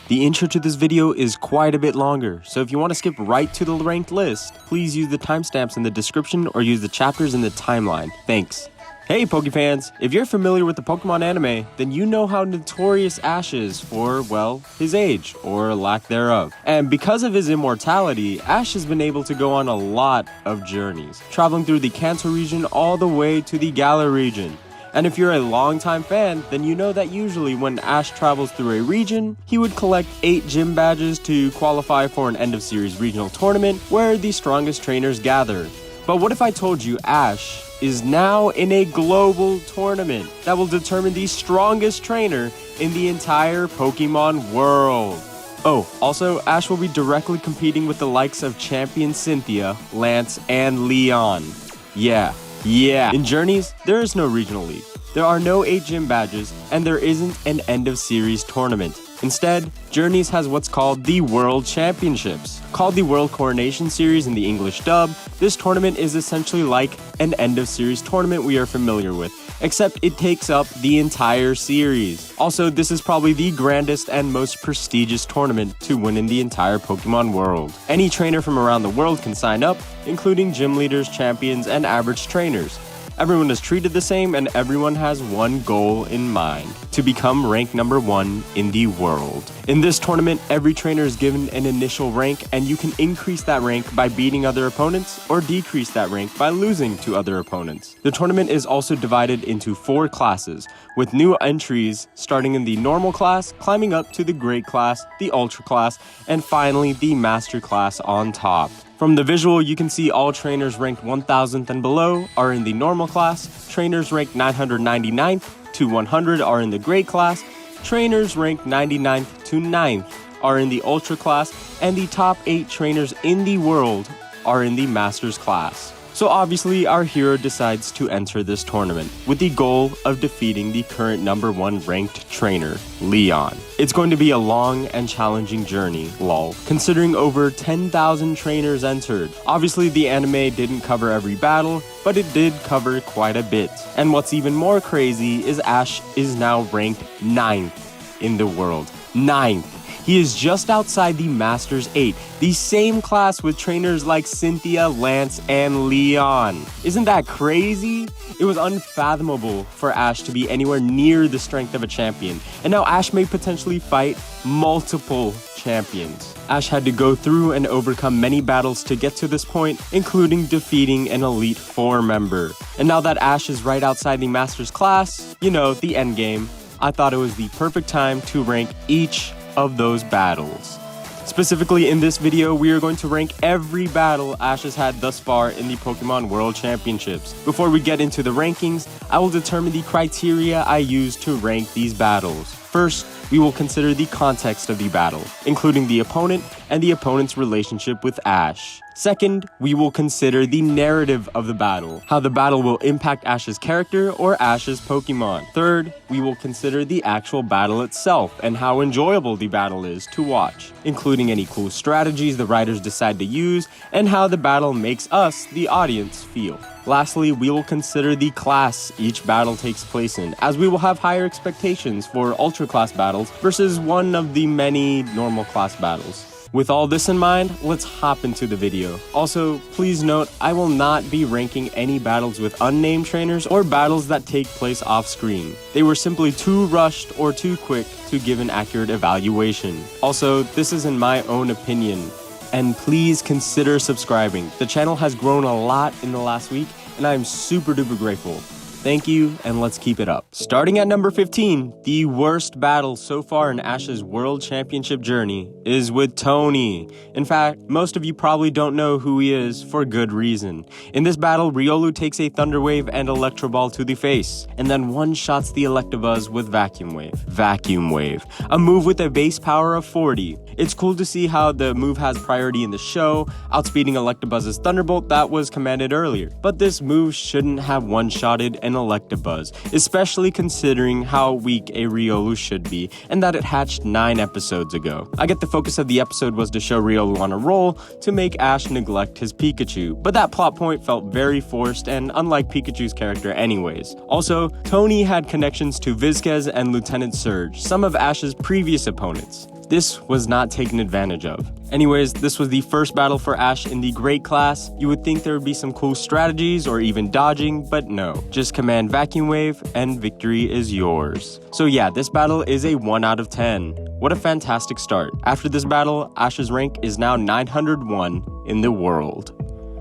The intro to this video is quite a bit longer, so if you want to skip right to the ranked list, please use the timestamps in the description or use the chapters in the timeline. Thanks. Hey Pokefans, if you're familiar with the Pokémon Anime, then you know how notorious Ash is for, well, his age, or lack thereof. And because of his immortality, Ash has been able to go on a lot of journeys, traveling through the Kanto region all the way to the Galar region. And if you're a longtime fan, then you know that usually when Ash travels through a region, he would collect 8 gym badges to qualify for an end-of-series regional tournament where the strongest trainers gather. But what if I told you Ash is now in a global tournament that will determine the strongest trainer in the entire Pokemon world? Oh, also, Ash will be directly competing with the likes of Champion Cynthia, Lance, and Leon. Yeah. In Journeys, there is no regional league. There are no 8 gym badges, and there isn't an end-of-series tournament. Instead, Journeys has what's called the World Championships. Called the World Coronation Series in the English dub, this tournament is essentially like an end-of-series tournament we are familiar with, except it takes up the entire series. Also, this is probably the grandest and most prestigious tournament to win in the entire Pokemon world. Any trainer from around the world can sign up, including gym leaders, champions, and average trainers. Everyone is treated the same and everyone has one goal in mind: to become rank number 1 in the world. In this tournament, every trainer is given an initial rank and you can increase that rank by beating other opponents or decrease that rank by losing to other opponents. The tournament is also divided into 4 classes, with new entries starting in the normal class, climbing up to the great class, the ultra class, and finally the master class on top. From the visual, you can see all trainers ranked 1000th and below are in the normal class, trainers ranked 999th to 100 are in the great class, trainers ranked 99th to 9th are in the ultra class, and the top 8 trainers in the world are in the masters class. So obviously, our hero decides to enter this tournament with the goal of defeating the current number 1 ranked trainer, Leon. It's going to be a long and challenging journey, lol, considering over 10,000 trainers entered. Obviously, the anime didn't cover every battle, but it did cover quite a bit. And what's even more crazy is Ash is now ranked 9th in the world. 9th. He is just outside the Masters 8, the same class with trainers like Cynthia, Lance, and Leon. Isn't that crazy? It was unfathomable for Ash to be anywhere near the strength of a champion, and now Ash may potentially fight multiple champions. Ash had to go through and overcome many battles to get to this point, including defeating an Elite 4 member. And now that Ash is right outside the Masters class, you know, the endgame, I thought it was the perfect time to rank each of those battles. Specifically in this video, we are going to rank every battle Ash has had thus far in the Pokemon World Championships. Before we get into the rankings, I will determine the criteria I use to rank these battles. First, we will consider the context of the battle, including the opponent and the opponent's relationship with Ash. Second, we will consider the narrative of the battle, how the battle will impact Ash's character or Ash's Pokemon. Third, we will consider the actual battle itself and how enjoyable the battle is to watch, including any cool strategies the writers decide to use and how the battle makes us, the audience, feel. Lastly, we will consider the class each battle takes place in, as we will have higher expectations for Ultra Class battles versus one of the many normal class battles. With all this in mind, let's hop into the video. Also, please note, I will not be ranking any battles with unnamed trainers or battles that take place off screen. They were simply too rushed or too quick to give an accurate evaluation. Also, this is in my own opinion. And please consider subscribing. The channel has grown a lot in the last week, and I am super duper grateful. Thank you, and let's keep it up. Starting at number 15, the worst battle so far in Ash's World Championship journey is with Tony. In fact, most of you probably don't know who he is for good reason. In this battle, Riolu takes a Thunder Wave and Electro Ball to the face, and then one-shots the Electabuzz with Vacuum Wave. Vacuum Wave, a move with a base power of 40. It's cool to see how the move has priority in the show, outspeeding Electabuzz's Thunderbolt that was commanded earlier. But this move shouldn't have one-shotted an Electabuzz, especially considering how weak a Riolu should be, and that it hatched 9 episodes ago. I get the focus of the episode was to show Riolu on a roll to make Ash neglect his Pikachu, but that plot point felt very forced and unlike Pikachu's character anyways. Also, Tony had connections to Vizquez and Lieutenant Surge, some of Ash's previous opponents. This was not taken advantage of. Anyways, this was the first battle for Ash in the Great class. You would think there would be some cool strategies or even dodging, but no. Just command Vacuum Wave and victory is yours. So yeah, this battle is a 1 out of 10. What a fantastic start. After this battle, Ash's rank is now 901 in the world.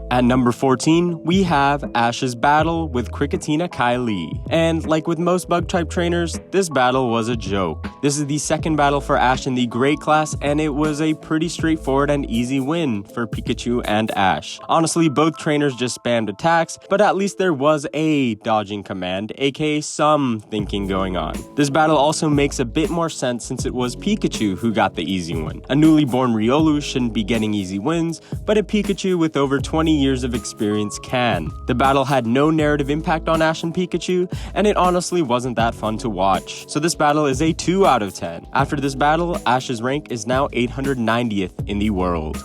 At number 14, we have Ash's battle with Cricketina Kylie. And like with most bug-type trainers, this battle was a joke. This is the second battle for Ash in the Great class, and it was a pretty straightforward and easy win for Pikachu and Ash. Honestly, both trainers just spammed attacks, but at least there was a dodging command, aka some thinking going on. This battle also makes a bit more sense since it was Pikachu who got the easy win. A newly born Riolu shouldn't be getting easy wins, but a Pikachu with over 20 years of experience can. The battle had no narrative impact on Ash and Pikachu, and it honestly wasn't that fun to watch. So this battle is a 2 out of 10. After this battle, Ash's rank is now 890th in the world.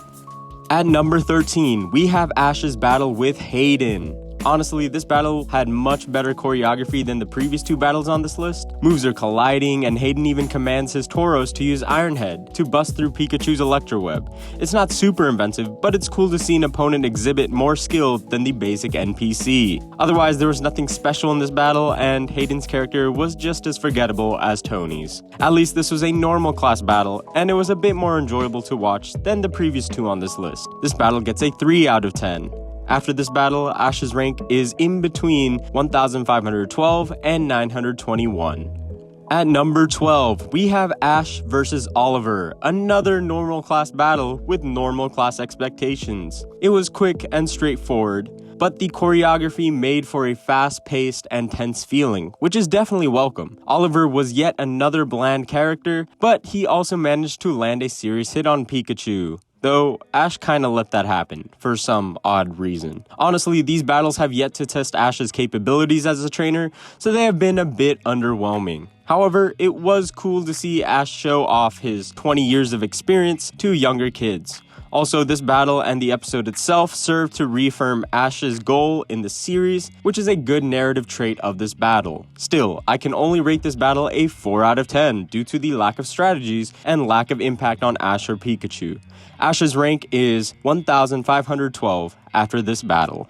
At number 13, we have Ash's battle with Hayden. Honestly, this battle had much better choreography than the previous 2 battles on this list. Moves are colliding, and Hayden even commands his Tauros to use Iron Head to bust through Pikachu's Electro Web. It's not super inventive, but it's cool to see an opponent exhibit more skill than the basic NPC. Otherwise, there was nothing special in this battle, and Hayden's character was just as forgettable as Tony's. At least this was a normal class battle, and it was a bit more enjoyable to watch than the previous 2 on this list. This battle gets a 3 out of 10. After this battle, Ash's rank is in between 1512 and 921. At number 12, we have Ash versus Oliver, another normal class battle with normal class expectations. It was quick and straightforward, but the choreography made for a fast-paced and tense feeling, which is definitely welcome. Oliver was yet another bland character, but he also managed to land a serious hit on Pikachu. Though Ash kinda let that happen, for some odd reason. Honestly, these battles have yet to test Ash's capabilities as a trainer, so they have been a bit underwhelming. However, it was cool to see Ash show off his 20 years of experience to younger kids. Also, this battle and the episode itself serve to reaffirm Ash's goal in the series, which is a good narrative trait of this battle. Still, I can only rate this battle a 4 out of 10 due to the lack of strategies and lack of impact on Ash or Pikachu. Ash's rank is 1512 after this battle.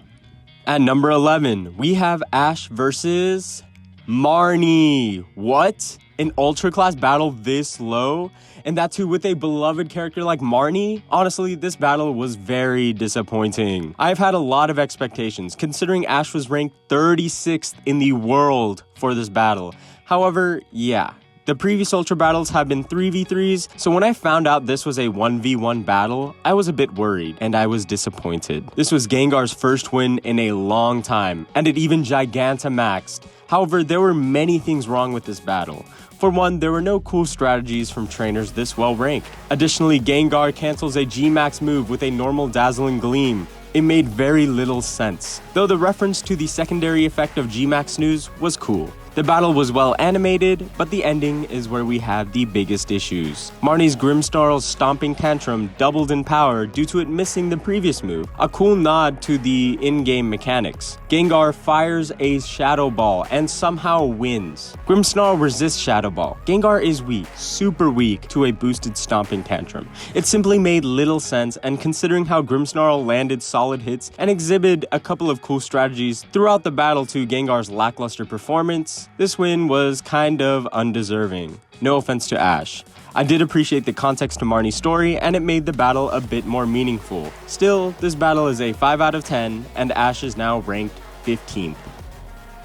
At number 11, we have Ash versus Marnie. What? An Ultra Class battle this low? And that too with a beloved character like Marnie? Honestly, this battle was very disappointing. I've had a lot of expectations, considering Ash was ranked 36th in the world for this battle. However, yeah. The previous Ultra battles have been 3v3s, so when I found out this was a 1v1 battle, I was a bit worried, and I was disappointed. This was Gengar's first win in a long time, and it even Gigantamaxed. However, there were many things wrong with this battle. For one, there were no cool strategies from trainers this well ranked. Additionally, Gengar cancels a G-Max move with a normal Dazzling Gleam. It made very little sense, though the reference to the secondary effect of G-Max Snooze was cool. The battle was well animated, but the ending is where we have the biggest issues. Marnie's Grimmsnarl's Stomping Tantrum doubled in power due to it missing the previous move, a cool nod to the in-game mechanics. Gengar fires a Shadow Ball and somehow wins. Grimmsnarl resists Shadow Ball. Gengar is weak, super weak, to a boosted Stomping Tantrum. It simply made little sense, and considering how Grimmsnarl landed solid hits and exhibited a couple of cool strategies throughout the battle to Gengar's lackluster performance, this win was kind of undeserving. No offense to Ash. I did appreciate the context to Marnie's story, and it made the battle a bit more meaningful. Still, this battle is a 5 out of 10, and Ash is now ranked 15th.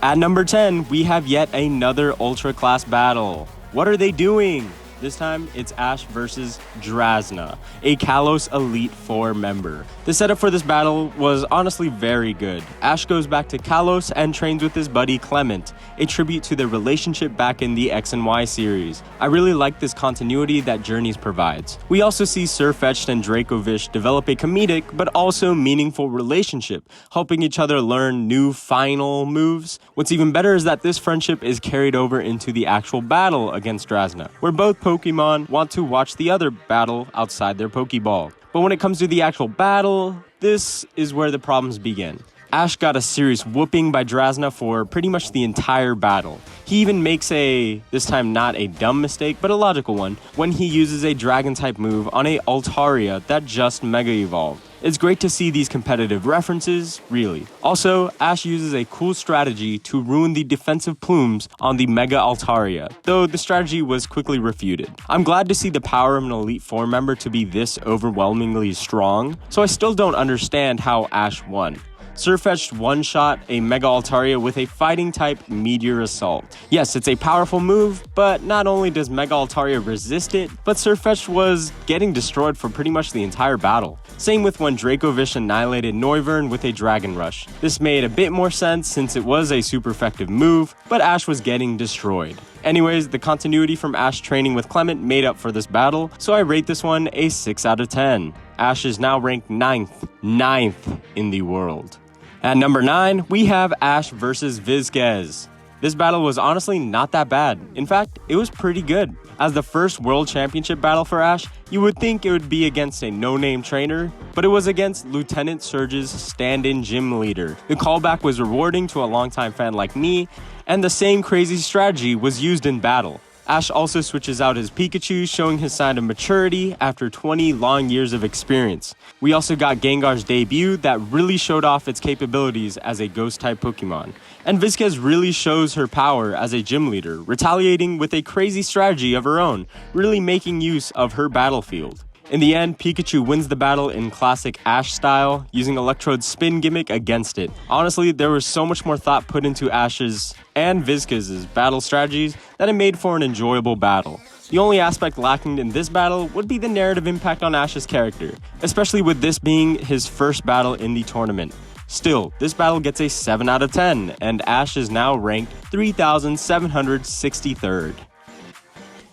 At number 10, we have yet another Ultra Class battle. What are they doing? This time, it's Ash versus Drasna, a Kalos Elite 4 member. The setup for this battle was honestly very good. Ash goes back to Kalos and trains with his buddy Clement, a tribute to their relationship back in the X and Y series. I really like this continuity that Journeys provides. We also see Sirfetch'd and Dracovish develop a comedic but also meaningful relationship, helping each other learn new final moves. What's even better is that this friendship is carried over into the actual battle against Drasna, where both Pokemon want to watch the other battle outside their Pokeball. But when it comes to the actual battle, this is where the problems begin. Ash got a serious whooping by Drasna for pretty much the entire battle. He even makes this time not a dumb mistake, but a logical one, when he uses a Dragon-type move on a Altaria that just Mega Evolved. It's great to see these competitive references, really. Also, Ash uses a cool strategy to ruin the defensive plumes on the Mega Altaria, though the strategy was quickly refuted. I'm glad to see the power of an Elite Four member to be this overwhelmingly strong, so I still don't understand how Ash won. Sirfetch'd one-shot a Mega Altaria with a fighting-type Meteor Assault. Yes, it's a powerful move, but not only does Mega Altaria resist it, but Sirfetch'd was getting destroyed for pretty much the entire battle. Same with when Dracovish annihilated Noivern with a Dragon Rush. This made a bit more sense since it was a super effective move, but Ash was getting destroyed. Anyways, the continuity from Ash training with Clement made up for this battle, so I rate this one a 6 out of 10. Ash is now ranked 9th in the world. At number 9, we have Ash vs Vizquez. This battle was honestly not that bad. In fact, it was pretty good. As the first World Championship battle for Ash, you would think it would be against a no-name trainer, but it was against Lieutenant Surge's stand-in gym leader. The callback was rewarding to a longtime fan like me, and the same crazy strategy was used in battle. Ash also switches out his Pikachu, showing his sign of maturity after 20 long years of experience. We also got Gengar's debut that really showed off its capabilities as a Ghost-type Pokemon. And Vizquez really shows her power as a gym leader, retaliating with a crazy strategy of her own, really making use of her battlefield. In the end, Pikachu wins the battle in classic Ash style, using Electrode's spin gimmick against it. Honestly, there was so much more thought put into Ash's and Vizquez's battle strategies that it made for an enjoyable battle. The only aspect lacking in this battle would be the narrative impact on Ash's character, especially with this being his first battle in the tournament. Still, this battle gets a 7 out of 10, and Ash is now ranked 3,763rd.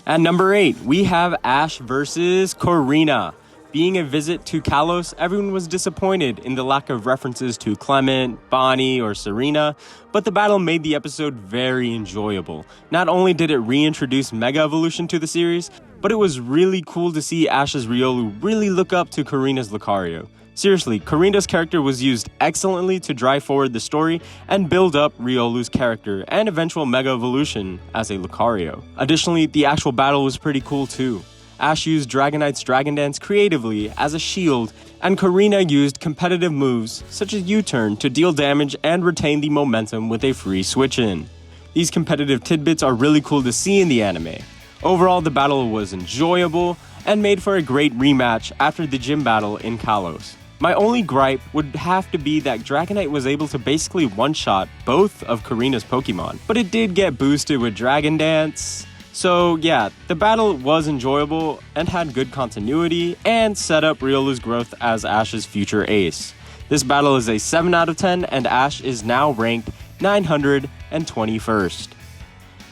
At number 8, we have Ash vs Korrina. Being a visit to Kalos, everyone was disappointed in the lack of references to Clement, Bonnie, or Serena, but the battle made the episode very enjoyable. Not only did it reintroduce Mega Evolution to the series, but it was really cool to see Ash's Riolu really look up to Korrina's Lucario. Seriously, Korrina's character was used excellently to drive forward the story and build up Riolu's character and eventual Mega Evolution as a Lucario. Additionally, the actual battle was pretty cool too. Ash used Dragonite's Dragon Dance creatively as a shield, and Korrina used competitive moves such as U-turn to deal damage and retain the momentum with a free switch-in. These competitive tidbits are really cool to see in the anime. Overall, the battle was enjoyable and made for a great rematch after the gym battle in Kalos. My only gripe would have to be that Dragonite was able to basically one-shot both of Korrina's Pokemon, but it did get boosted with Dragon Dance. So yeah, the battle was enjoyable and had good continuity and set up Riolu's growth as Ash's future ace. This battle is a 7 out of 10 and Ash is now ranked 921st.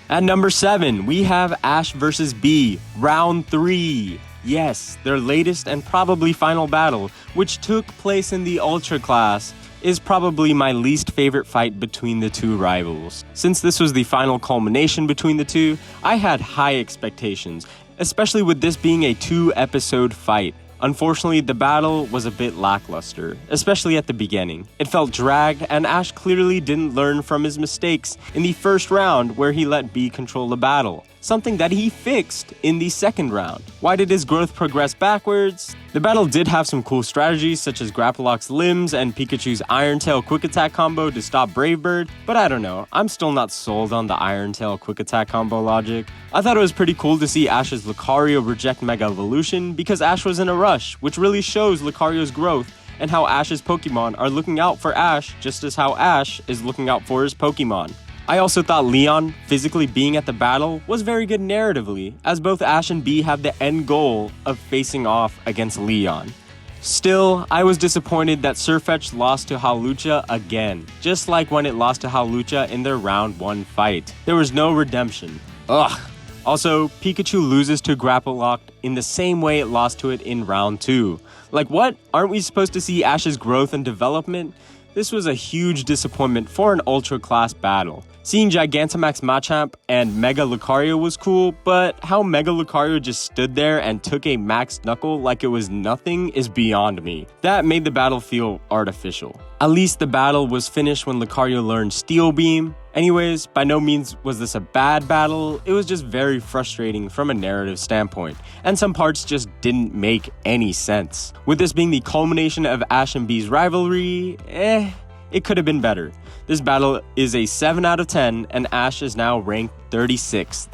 At number 7, we have Ash vs Bee, Round 3. Yes, their latest and probably final battle, which took place in the Ultra class, is probably my least favorite fight between the two rivals. Since this was the final culmination between the two, I had high expectations, especially with this being a 2-episode fight. Unfortunately, the battle was a bit lackluster, especially at the beginning. It felt dragged, and Ash clearly didn't learn from his mistakes in the first round where he let Bee control the battle, something that he fixed in the second round. Why did his growth progress backwards? The battle did have some cool strategies such as Grapplock's limbs and Pikachu's Iron Tail Quick Attack combo to stop Brave Bird, but I don't know, I'm still not sold on the Iron Tail Quick Attack combo logic. I thought it was pretty cool to see Ash's Lucario reject Mega Evolution because Ash was in a rush, which really shows Lucario's growth and how Ash's Pokemon are looking out for Ash just as how Ash is looking out for his Pokemon. I also thought Leon physically being at the battle was very good narratively, as both Ash and Bee have the end goal of facing off against Leon. Still, I was disappointed that Sirfetch'd lost to Hawlucha again, just like when it lost to Hawlucha in their round 1 fight. There was no redemption. Ugh. Also, Pikachu loses to Grapplock in the same way it lost to it in round 2. Like what? Aren't we supposed to see Ash's growth and development? This was a huge disappointment for an Ultra Class battle. Seeing Gigantamax Machamp and Mega Lucario was cool, but how Mega Lucario just stood there and took a Max Knuckle like it was nothing is beyond me. That made the battle feel artificial. At least the battle was finished when Lucario learned Steel Beam. Anyways, by no means was this a bad battle, it was just very frustrating from a narrative standpoint, and some parts just didn't make any sense. With this being the culmination of Ash and B's rivalry, it could have been better. This battle is a 7 out of 10, and Ash is now ranked 36th.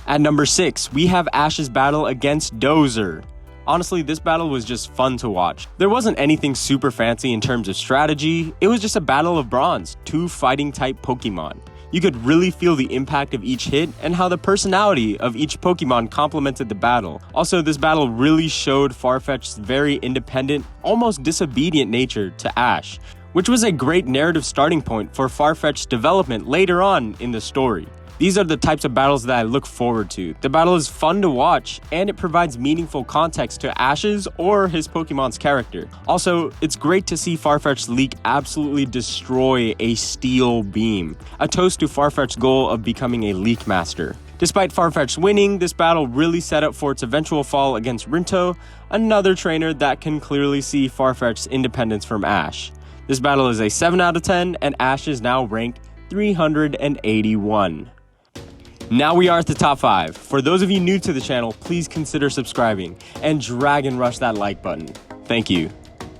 At number 6, we have Ash's battle against Dozer. Honestly, this battle was just fun to watch. There wasn't anything super fancy in terms of strategy, it was just a battle of bronze, 2 fighting type Pokemon. You could really feel the impact of each hit and how the personality of each Pokemon complemented the battle. Also, this battle really showed Farfetch'd very independent, almost disobedient nature to Ash, which was a great narrative starting point for Farfetch'd's development later on in the story. These are the types of battles that I look forward to. The battle is fun to watch, and it provides meaningful context to Ash's or his Pokemon's character. Also, it's great to see Farfetch'd Leak absolutely destroy a Steel Beam, a toast to Farfetch'd's goal of becoming a Leak Master. Despite Farfetch'd winning, this battle really set up for its eventual fall against Rinto, another trainer that can clearly see Farfetch'd's independence from Ash. This battle is a 7 out of 10, and Ash is now ranked 381. Now we are at the top 5. For those of you new to the channel, please consider subscribing and Dragon Rush that like button. Thank you.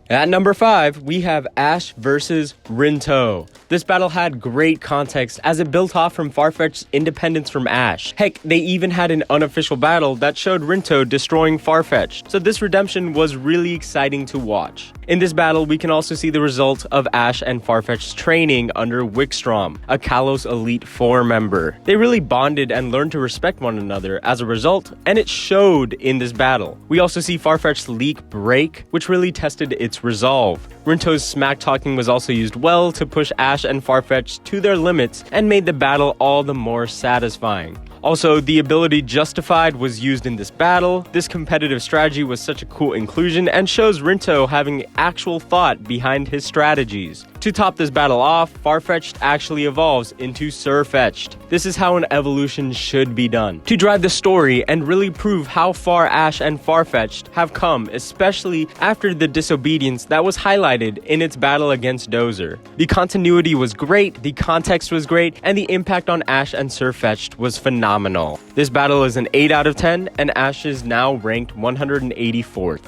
At number 5, we have Ash versus Rinto. This battle had great context as it built off from Farfetch'd's independence from Ash. Heck, they even had an unofficial battle that showed Rinto destroying Farfetch'd, so this redemption was really exciting to watch. In this battle, we can also see the result of Ash and Farfetch'd's training under Wickstrom, a Kalos Elite 4 member. They really bonded and learned to respect one another as a result, and it showed in this battle. We also see Farfetch'd's Leak break, which really tested its resolve. Rinto's smack talking was also used well to push Ash and Farfetch'd to their limits and made the battle all the more satisfying. Also, the ability Justified was used in this battle. This competitive strategy was such a cool inclusion and shows Rinto having actual thought behind his strategies. To top this battle off, Farfetch'd actually evolves into Sirfetch'd. This is how an evolution should be done, to drive the story and really prove how far Ash and Farfetch'd have come, especially after the disobedience that was highlighted in its battle against Dozer. The continuity was great, the context was great, and the impact on Ash and Sirfetch'd was phenomenal. This battle is an 8 out of 10, and Ash is now ranked 184th.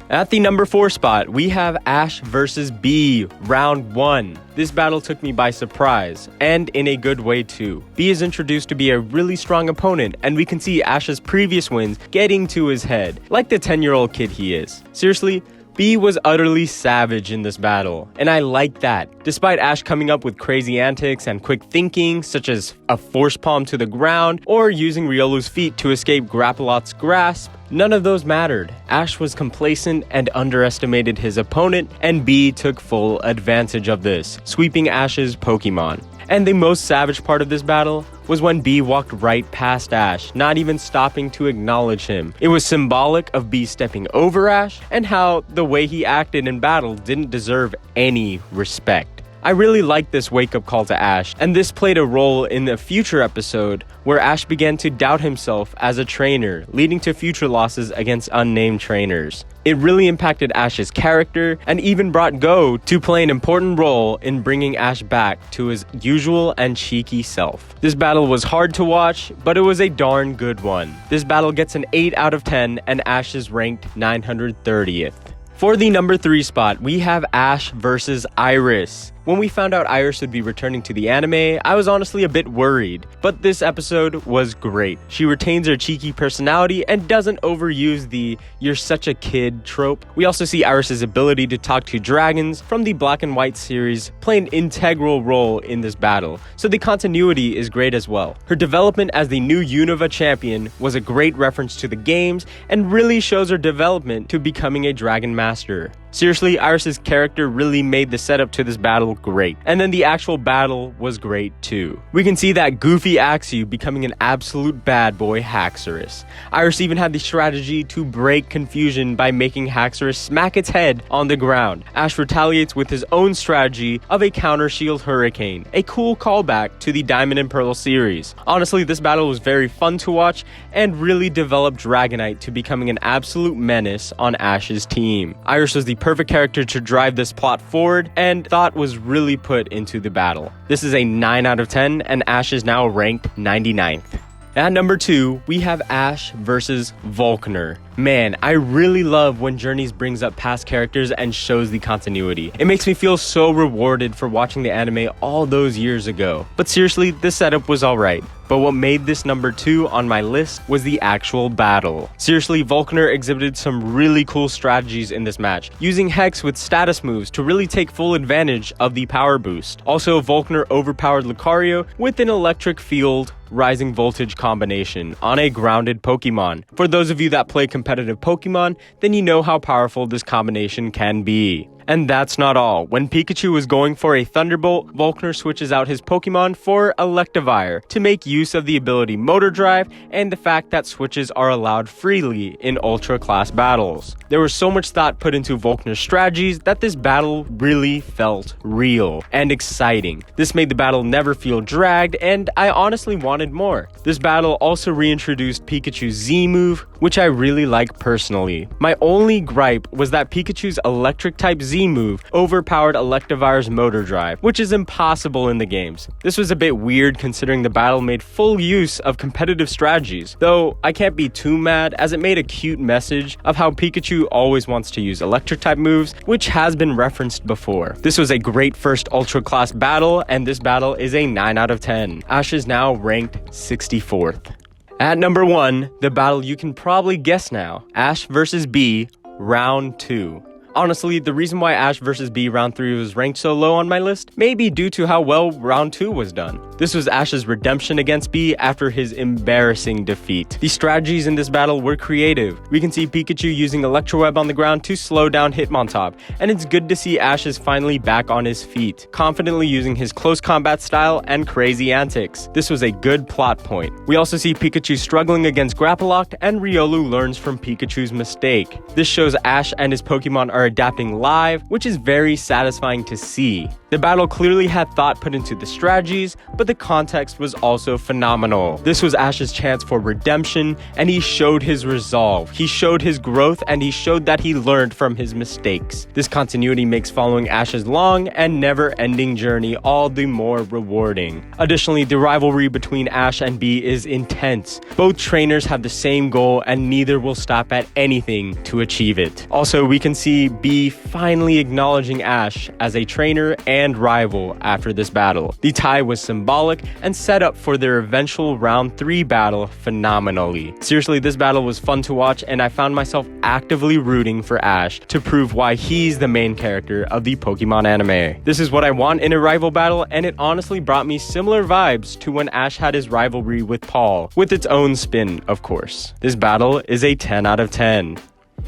At the number 4 spot, we have Ash vs. B, round 1. This battle took me by surprise, and in a good way too. B is introduced to be a really strong opponent, and we can see Ash's previous wins getting to his head, like the 10-year-old kid he is. Seriously, B was utterly savage in this battle, and I like that. Despite Ash coming up with crazy antics and quick thinking, such as a force palm to the ground, or using Riolu's feet to escape Grappalot's grasp, none of those mattered. Ash was complacent and underestimated his opponent, and B took full advantage of this, sweeping Ash's Pokemon. And the most savage part of this battle was when B walked right past Ash, not even stopping to acknowledge him. It was symbolic of B stepping over Ash, and how the way he acted in battle didn't deserve any respect. I really liked this wake-up call to Ash, and this played a role in the future episode where Ash began to doubt himself as a trainer, leading to future losses against unnamed trainers. It really impacted Ash's character, and even brought Go to play an important role in bringing Ash back to his usual and cheeky self. This battle was hard to watch, but it was a darn good one. This battle gets an 8 out of 10, and Ash is ranked 930th. For the number 3 spot, we have Ash versus Iris. When we found out Iris would be returning to the anime, I was honestly a bit worried, but this episode was great. She retains her cheeky personality and doesn't overuse the "you're such a kid" trope. We also see Iris's ability to talk to dragons from the Black and White series play an integral role in this battle, so the continuity is great as well. Her development as the new Unova champion was a great reference to the games and really shows her development to becoming a Dragon Master. Seriously, Iris's character really made the setup to this battle great. And then the actual battle was great too. We can see that goofy Axew becoming an absolute bad boy Haxorus. Iris even had the strategy to break confusion by making Haxorus smack its head on the ground. Ash retaliates with his own strategy of a counter shield hurricane, a cool callback to the Diamond and Pearl series. Honestly, this battle was very fun to watch and really developed Dragonite to becoming an absolute menace on Ash's team. Iris was the perfect character to drive this plot forward and thought was really put into the battle. This is a 9 out of 10 and Ash is now ranked 99th. At number 2, we have Ash versus Volkner. Man, I really love when Journeys brings up past characters and shows the continuity. It makes me feel so rewarded for watching the anime all those years ago. But seriously, this setup was alright. But what made this number 2 on my list was the actual battle. Seriously, Volkner exhibited some really cool strategies in this match, using Hex with status moves to really take full advantage of the power boost. Also, Volkner overpowered Lucario with an electric field rising voltage combination on a grounded Pokemon. For those of you that play competitive Pokemon, then you know how powerful this combination can be. And that's not all. When Pikachu was going for a Thunderbolt, Volkner switches out his Pokemon for Electivire to make use of the ability Motor Drive and the fact that switches are allowed freely in Ultra Class battles. There was so much thought put into Volkner's strategies that this battle really felt real and exciting. This made the battle never feel dragged, and I honestly wanted more. This battle also reintroduced Pikachu's Z move, which I really like personally. My only gripe was that Pikachu's electric type Z move overpowered Electivire's Motor Drive, which is impossible in the games. This was a bit weird considering the battle made full use of competitive strategies, though I can't be too mad as it made a cute message of how Pikachu always wants to use electric type moves, which has been referenced before. This was a great first Ultra Class battle, and this battle is a 9 out of 10. Ash is now ranked 64th. At number 1, the battle you can probably guess now, Ash vs. B, Round 2. Honestly, the reason why Ash vs. B Round 3 was ranked so low on my list may be due to how well Round 2 was done. This was Ash's redemption against B after his embarrassing defeat. The strategies in this battle were creative. We can see Pikachu using Electro Web on the ground to slow down Hitmontop, and it's good to see Ash is finally back on his feet, confidently using his close combat style and crazy antics. This was a good plot point. We also see Pikachu struggling against Grapploct, and Riolu learns from Pikachu's mistake. This shows Ash and his Pokemon are adapting live, which is very satisfying to see. The battle clearly had thought put into the strategies, but the context was also phenomenal. This was Ash's chance for redemption, and he showed his resolve. He showed his growth, and he showed that he learned from his mistakes. This continuity makes following Ash's long and never-ending journey all the more rewarding. Additionally, the rivalry between Ash and B is intense. Both trainers have the same goal, and neither will stop at anything to achieve it. Also, we can see B finally acknowledging Ash as a trainer and rival after this battle. The tie was symbolic and set up for their eventual round 3 battle phenomenally. Seriously, this battle was fun to watch, and I found myself actively rooting for Ash to prove why he's the main character of the Pokemon anime. This is what I want in a rival battle, and it honestly brought me similar vibes to when Ash had his rivalry with Paul, with its own spin, of course. This battle is a 10 out of 10.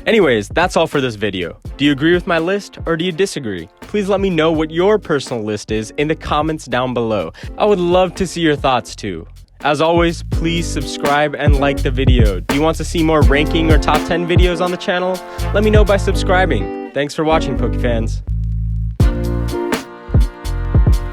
Anyways, that's all for this video. Do you agree with my list or do you disagree? Please let me know what your personal list is in the comments down below. I would love to see your thoughts too. As always, please subscribe and like the video. Do you want to see more ranking or top 10 videos on the channel? Let me know by subscribing. Thanks for watching, Pokefans.